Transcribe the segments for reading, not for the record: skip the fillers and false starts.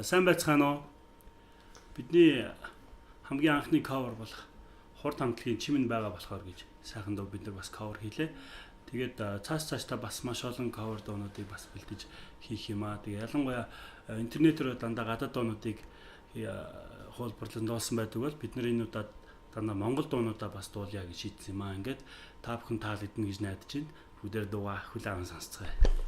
Сайн байцгаана уу? Бидний хамгийн анхны cover болох хурд хамтлагийн чимэн байгаа болохоор гэж сайхан дуу бид нар бас cover хийлээ. Тэгээд цааш та бас маш олон cover дуунуудыг бас бэлдэж хийх юм аа. Тэгээд ялангуяа интернетээр дандаа гадаад дуунуудыг хуулбарлан дуулсан байдаг бол бид нар энэ удаад дандаа монгол дуунуудаа бас дуулъя гэж шийдсэн юм аа. Ингээд та бүхэн таалагдана гэж найдаж байна. Бүгдээр дуугаа хүлээн сонсцгоё.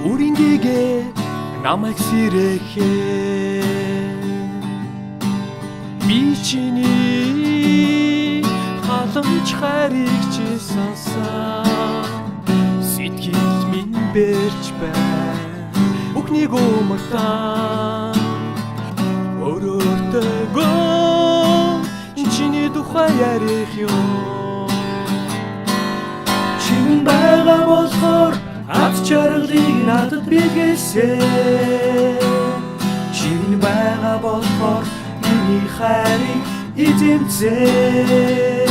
Үрингээ намайг сэрээхээ би чиний халамж хариг чи сонсоо сэтгэл минь бэрч байна бүхнийг өмөртөө өөрөөтөө чиний тухай ярих юм чин байгаа болохоор Ад чаргалыг надад бэлгээсэй Чин байгаа болохоор миний хайрыг эзэмсэй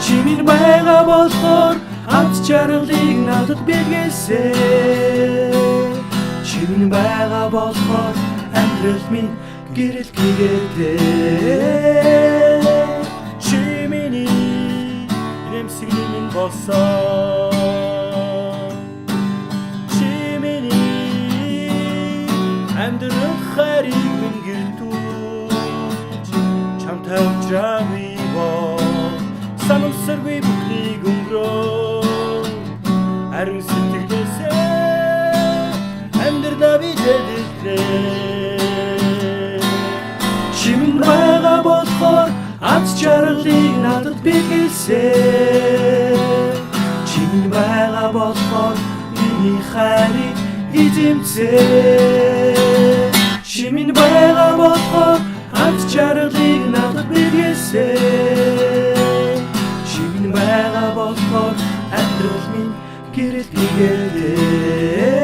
Чин байгаа болохоор ад чаргалыг надад бэлгээсэй Чин байгаа болохоор амьдрал минь гэрэл гээдэй Чи миний эмсэгний минь болсон Амьдрал хайрыг минь гэртүүлж чамтай уулзраагүй боо санамсаргүй бүхнийг өнгөрөө харин сэтгэлээсээ амьдралаа би дэлгэрээ чимэн байгаа болохоор ад чаргалыг надад бэлгээсэй чимэн байгаа болохоор миний хайрыг эзэмсэй Чимэн байгаа болохоор ад чаргалыг надад бэлгээсэй Чимэн байгаа болохоор амьдрал минь гэрэл гээдэй